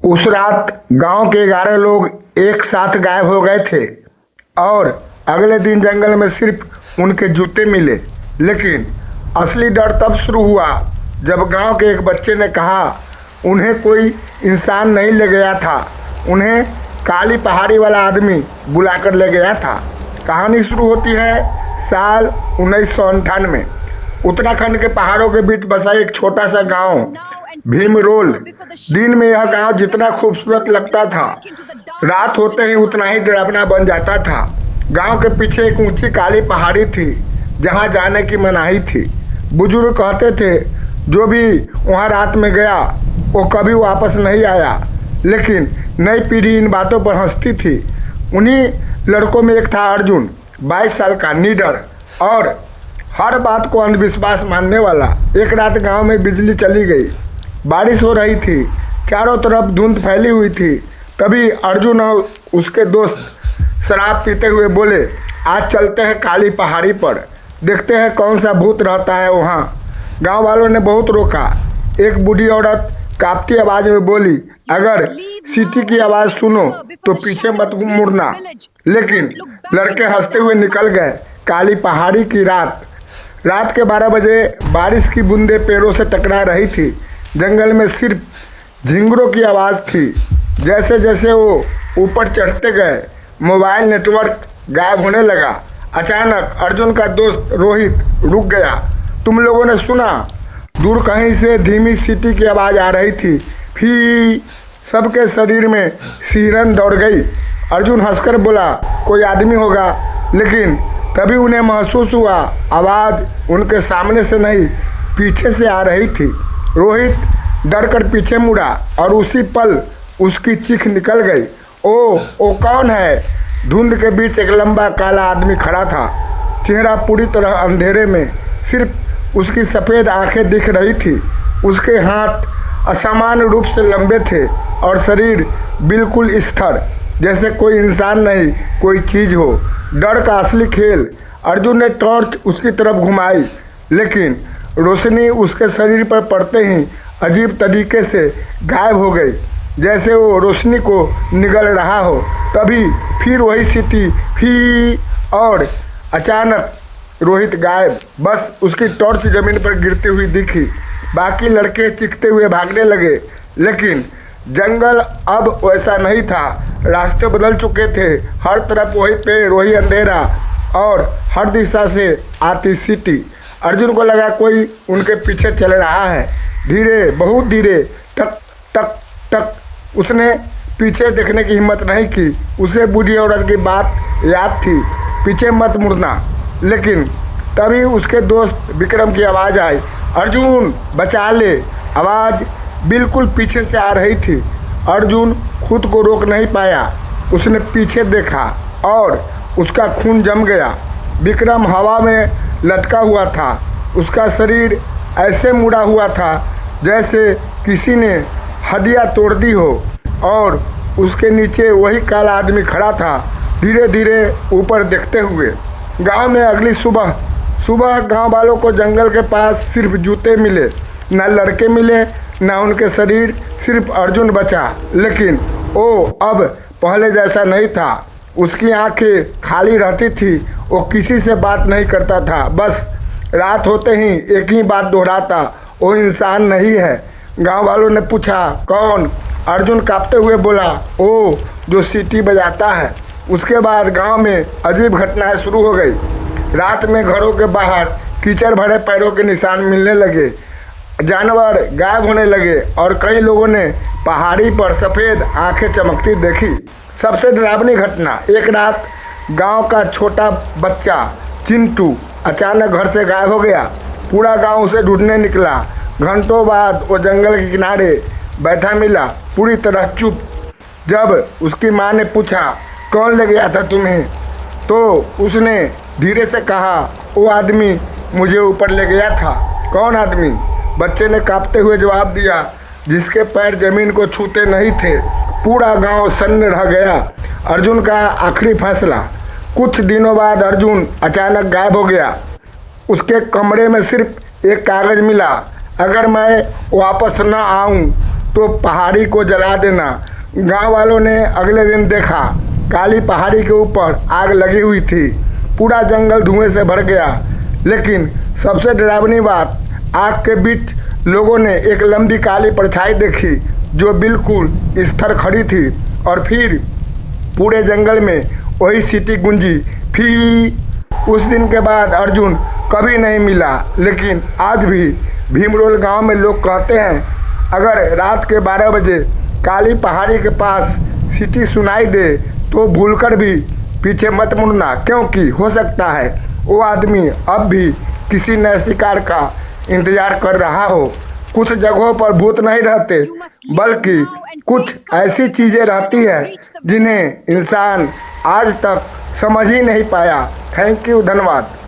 उस रात गांव के 11 लोग एक साथ गायब हो गए थे और अगले दिन जंगल में सिर्फ उनके जूते मिले। लेकिन असली डर तब शुरू हुआ जब गांव के एक बच्चे ने कहा उन्हें कोई इंसान नहीं ले गया था, उन्हें काली पहाड़ी वाला आदमी बुलाकर ले गया था। कहानी शुरू होती है साल 1998 उत्तराखंड के पहाड़ों के बीच बसा एक छोटा सा गांव भीमरोल। दिन में यह गांव जितना खूबसूरत लगता था, रात होते ही उतना ही डरावना बन जाता था। गांव के पीछे एक ऊंची काली पहाड़ी थी जहां जाने की मनाही थी। बुजुर्ग कहते थे जो भी वहां रात में गया वो कभी वापस नहीं आया। लेकिन नई पीढ़ी इन बातों पर हंसती थी। उन्हीं लड़कों में एक था अर्जुन, 22 साल का, निडर और हर बात को अंधविश्वास मानने वाला। एक रात गांव में बिजली चली गई, बारिश हो रही थी, चारों तरफ धुंध फैली हुई थी। तभी अर्जुन और उसके दोस्त शराब पीते हुए बोले, आज चलते हैं काली पहाड़ी पर, देखते हैं कौन सा भूत रहता है वहाँ। गांव वालों ने बहुत रोका। एक बूढ़ी औरत कांपती आवाज में बोली, अगर सीटी की आवाज़ सुनो तो पीछे मत मुड़ना। लेकिन लड़के हंसते हुए निकल गए। काली पहाड़ी की रात के 12 बजे बारिश की बूंदें पेड़ों से टकरा रही थी। जंगल में सिर्फ झिंगुरों की आवाज़ थी। जैसे जैसे वो ऊपर चढ़ते गए मोबाइल नेटवर्क गायब होने लगा। अचानक अर्जुन का दोस्त रोहित रुक गया। तुम लोगों ने सुना? दूर कहीं से धीमी सीटी की आवाज़ आ रही थी। फिर सबके शरीर में सिहरन दौड़ गई। अर्जुन हंसकर बोला, कोई आदमी होगा। लेकिन तभी उन्हें महसूस हुआ आवाज़ उनके सामने से नहीं, पीछे से आ रही थी। रोहित डर कर पीछे मुड़ा और उसी पल उसकी चीख निकल गई। ओ कौन है? धुंध के बीच एक लंबा काला आदमी खड़ा था। चेहरा पूरी तरह अंधेरे में, सिर्फ उसकी सफ़ेद आंखें दिख रही थी। उसके हाथ असामान्य रूप से लंबे थे और शरीर बिल्कुल स्थिर, जैसे कोई इंसान नहीं कोई चीज़ हो। डर का असली खेल। अर्जुन ने टॉर्च उसकी तरफ घुमाई, लेकिन रोशनी उसके शरीर पर पड़ते ही अजीब तरीके से गायब हो गई, जैसे वो रोशनी को निगल रहा हो। तभी फिर वही सीटी, फिर और अचानक रोहित गायब। बस उसकी टॉर्च जमीन पर गिरती हुई दिखी। बाकी लड़के चीखते हुए भागने लगे। लेकिन जंगल अब वैसा नहीं था। रास्ते बदल चुके थे। हर तरफ वही पेड़, वही अंधेरा और हर दिशा से आती सीटी। अर्जुन को लगा कोई उनके पीछे चल रहा है। धीरे, बहुत धीरे, टक टक टक। उसने पीछे देखने की हिम्मत नहीं की। उसे बूढ़ी औरत की बात याद थी, पीछे मत मुड़ना। लेकिन तभी उसके दोस्त विक्रम की आवाज़ आई, अर्जुन बचा ले। आवाज़ बिल्कुल पीछे से आ रही थी। अर्जुन खुद को रोक नहीं पाया। उसने पीछे देखा और उसका खून जम गया। विक्रम हवा में लटका हुआ था। उसका शरीर ऐसे मुड़ा हुआ था जैसे किसी ने हड्डियाँ तोड़ दी हो और उसके नीचे वही काला आदमी खड़ा था, धीरे धीरे ऊपर देखते हुए। गांव में अगली सुबह गांव वालों को जंगल के पास सिर्फ जूते मिले, न लड़के मिले, न उनके शरीर, सिर्फ अर्जुन बचा। लेकिन वो अब पहले जैसा नहीं था। उसकी आंखें खाली रहती थी। वो किसी से बात नहीं करता था। बस रात होते ही एक ही बात दोहराता, वो इंसान नहीं है। गांव वालों ने पूछा, कौन? अर्जुन कांपते हुए बोला, ओ जो सीटी बजाता है। उसके बाद गांव में अजीब घटनाएं शुरू हो गई। रात में घरों के बाहर कीचड़ भरे पैरों के निशान मिलने लगे, जानवर गायब होने लगे और कई लोगों ने पहाड़ी पर सफ़ेद आंखें चमकती देखी। सबसे डरावनी घटना, एक रात गांव का छोटा बच्चा चिंटू अचानक घर से गायब हो गया। पूरा गांव उसे ढूंढने निकला। घंटों बाद वो जंगल के किनारे बैठा मिला, पूरी तरह चुप। जब उसकी माँ ने पूछा, कौन ले गया था तुम्हें, तो उसने धीरे से कहा, वो आदमी मुझे ऊपर ले गया था। कौन आदमी? बच्चे ने कांपते हुए जवाब दिया, जिसके पैर जमीन को छूते नहीं थे। पूरा गांव सन्न रह गया। अर्जुन का आखिरी फैसला। कुछ दिनों बाद अर्जुन अचानक गायब हो गया। उसके कमरे में सिर्फ एक कागज़ मिला, अगर मैं वापस न आऊं तो पहाड़ी को जला देना। गांव वालों ने अगले दिन देखा काली पहाड़ी के ऊपर आग लगी हुई थी। पूरा जंगल धुएं से भर गया। लेकिन सबसे डरावनी बात, आग के बीच लोगों ने एक लंबी काली परछाई देखी जो बिल्कुल स्थिर खड़ी थी। और फिर पूरे जंगल में वही सीटी गूंजी, फी। उस दिन के बाद अर्जुन कभी नहीं मिला। लेकिन आज भी भीमरोल गांव में लोग कहते हैं, अगर रात के 12 बजे काली पहाड़ी के पास सीटी सुनाई दे तो भूलकर भी पीछे मत मुड़ना, क्योंकि हो सकता है वो आदमी अब भी किसी नए शिकार का इंतजार कर रहा हो। कुछ जगहों पर भूत नहीं रहते, बल्कि कुछ ऐसी चीजें रहती हैं जिन्हें इंसान आज तक समझ ही नहीं पाया। थैंक यू, धन्यवाद।